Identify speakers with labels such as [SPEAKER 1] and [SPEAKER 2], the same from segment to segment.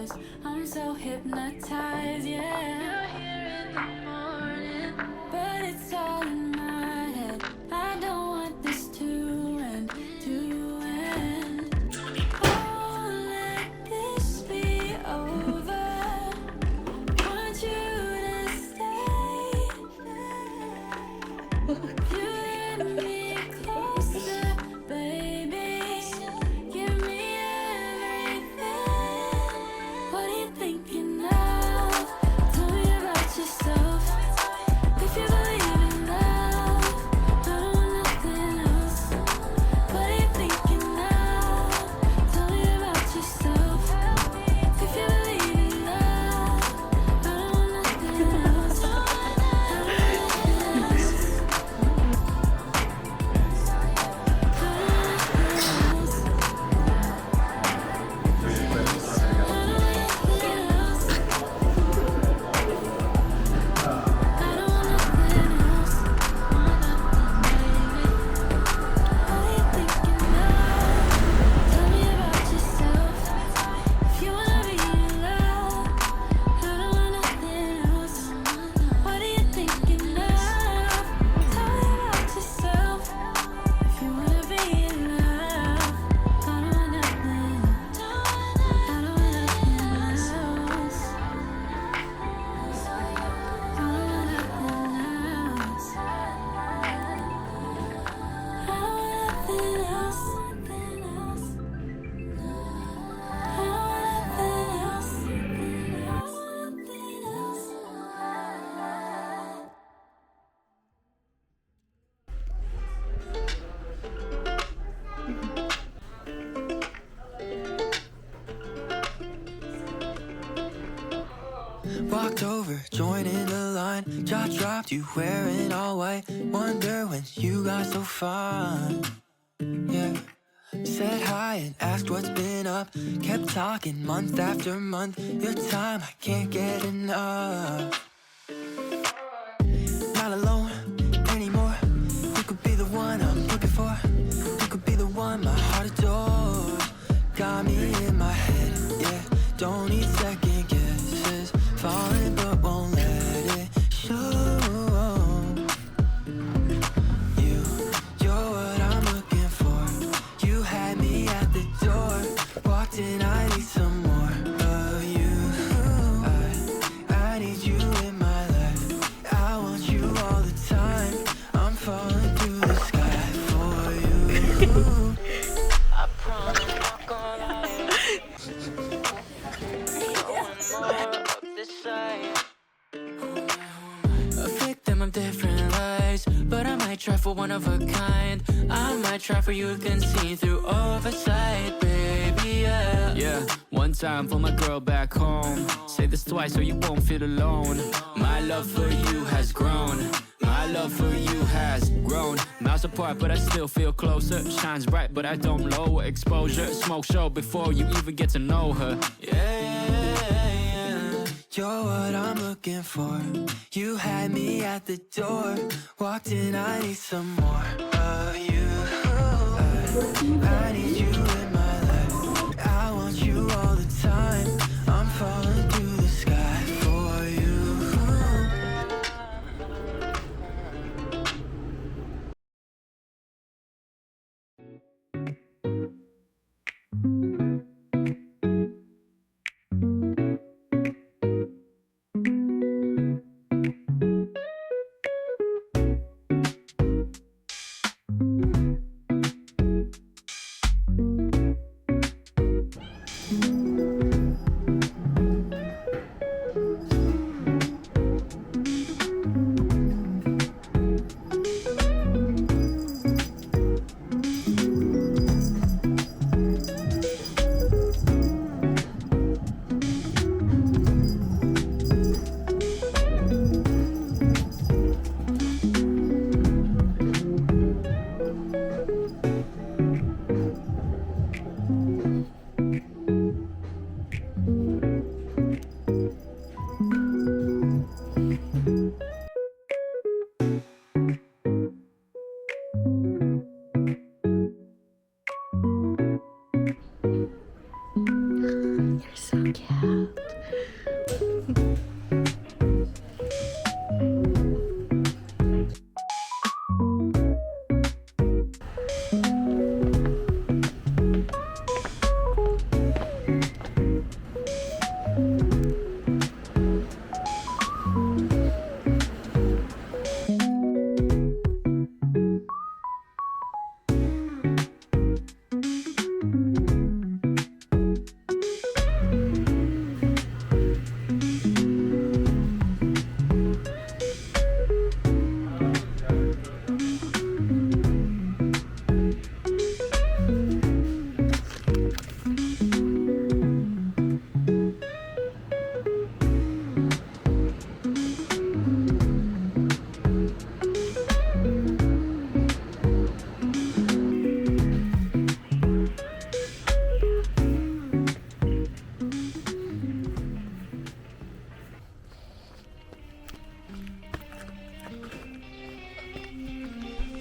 [SPEAKER 1] yours. I'm so hypnotized, yeah. You're here in the morning, but it's all in my head. I don't want this to end, to end. Oh, let this be over. Want you to stay. You let me closer, baby. Give me everything. What are you thinking of? Tell me about yourself. If you believe in love, I don't want nothing else. What are you thinking of? Tell me about yourself. If you believe in love, I don't want nothing else.
[SPEAKER 2] Walked over, joined in the line. Jaw dropped, you wearing all white. Wonder when you got so fine. Yeah. Said hi and asked what's been up. Kept talking month after month. Your time, I can't get enough. Not alone anymore. You could be the one I'm looking for. You could be the one my heart adores. Got me in my head, yeah. Don't need second guesses. Falling but won't let it show. You're what I'm looking for. You had me at the door. Walked in, I need some more of you. I need you in my life. I want you all the time. I'm falling through the sky for you. I promise I'm not gonna lie. Going more up this side. A victim of different lies, but I might try for one of a kind. I might try for you can see through oversight, baby, yeah.
[SPEAKER 3] Yeah, one time for my girl back home. Say this twice so you won't feel alone. My love for you has grown. My love for you has grown. Miles apart, but I still feel closer. Shines bright, but I don't lower exposure. Smoke show before you even get to know her.
[SPEAKER 2] Yeah, you're what I'm looking for. You had me at the door. Walked in, I need some more of you. I need you in my life. I want you all the time. I'm falling through the sky for you.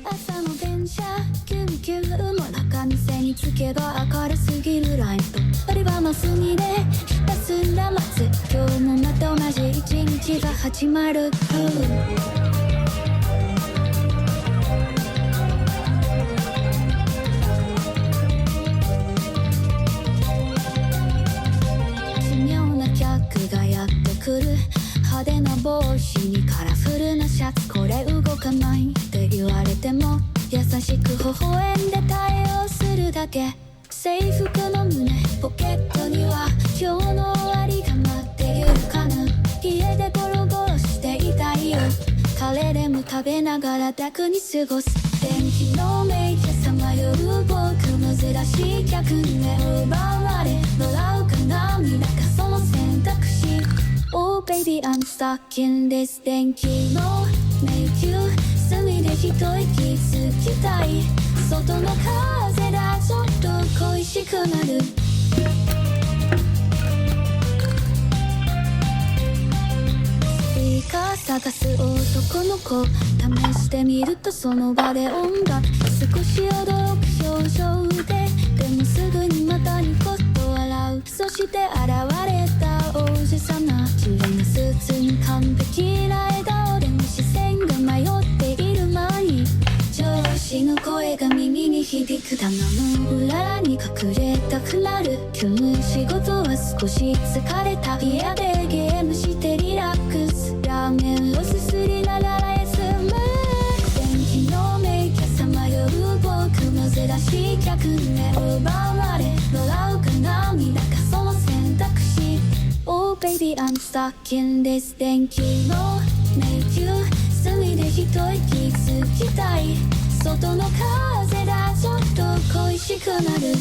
[SPEAKER 1] 朝の電車キュンキュンも中店に着けば明るすぎるライトあれはマスにで休んだ待つ今日もまた同じ一日が始まる、奇妙な客がやってくる派手な帽子にカラフルなシャツこれ動かないって言われても優しく微笑んで対応するだけ制服の胸ポケットには今日の終わりが待っているかな家でゴロゴロしていたいよカレーでも食べながら楽に過ごす電気のメイクさまよる僕珍しい客に目を奪われ笑うか涙かその選択肢Oh baby I'm stuck in this 電気の迷宮隅で一息つきたい外の風だちょっと恋しくなるスピーカー探す男の子試してみるとその場で音楽少し驚く表情ででもすぐにまたニコッと笑うそして現れた王子様綺麗なスーツに完璧な笑顔でも視線が迷っている間に上司の声が耳に響く棚の裏らに隠れたくなる今日の仕事は少し疲れた部屋でゲームしてリラックスラーメンをすすりながら休む電気のメイクさまよる僕珍しい客に目を奪われ笑うか涙かその選択肢 Oh baby I'm stuck in this 電気の迷宮隅で一息つきたい外の風だちょっと恋しくなる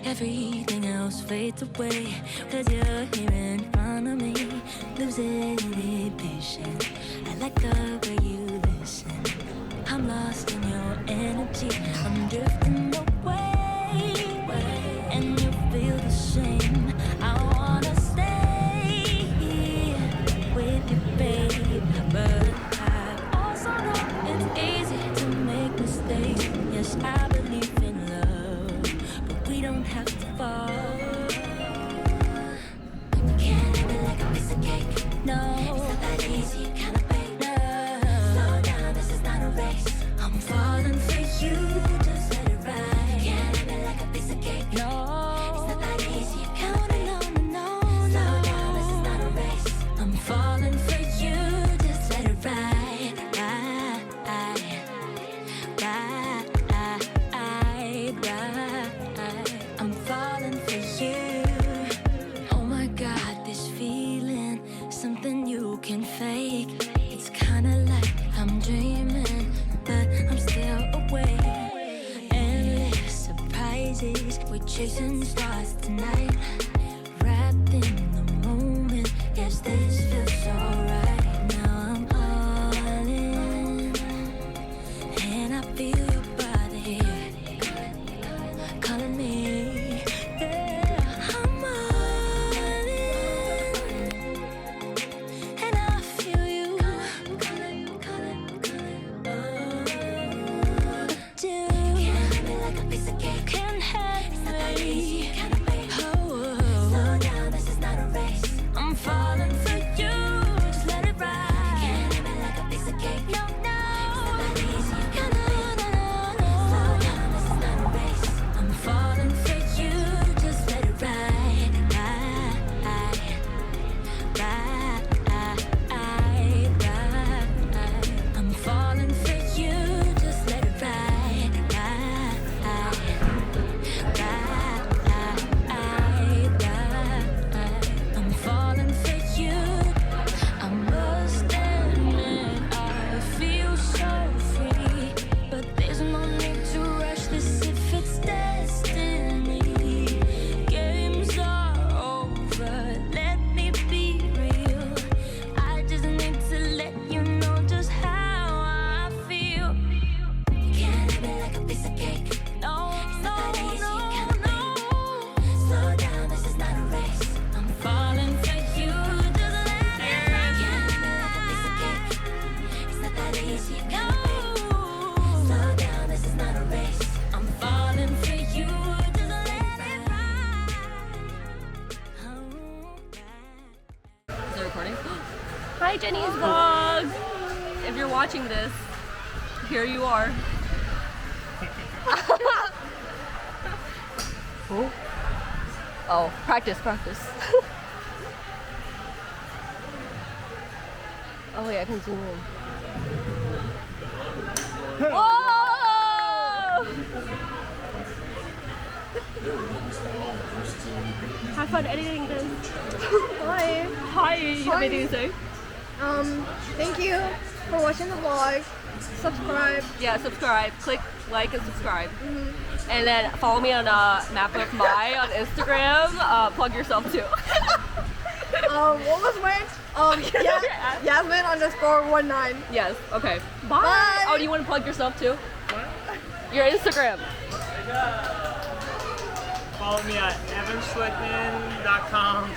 [SPEAKER 4] Everything else fades away Cause you're here in front of me Losing inhibition I like the way you listen I'm lost in your energy I'm drifting away And you feel the same I wanna stay here with you, babe But I also know it's easy to make mistakes Yes, I believe in love But we don't have to fall We can't have it like a piece of cake No, it's not that easy, you cannot bake No, slow down, this is not a race I'm falling for you
[SPEAKER 5] Hi, Jenny's vlog. If you're watching this, here you are. Oh, practice. Oh wait, I can zoom in. Whoa! Have fun editing this.
[SPEAKER 6] Hi.
[SPEAKER 5] Hi, you have anything to say?
[SPEAKER 6] Thank you for watching the vlog. Subscribe.
[SPEAKER 5] Yeah, subscribe. Click like and subscribe. And then follow me on Map of My on Instagram. Plug yourself too.
[SPEAKER 6] What was mine? Yasmin_19.
[SPEAKER 5] Yes, okay. Bye.
[SPEAKER 6] Bye.
[SPEAKER 5] Oh, do you want to plug yourself too? Your Instagram.
[SPEAKER 7] Follow me at evanschlickman.com.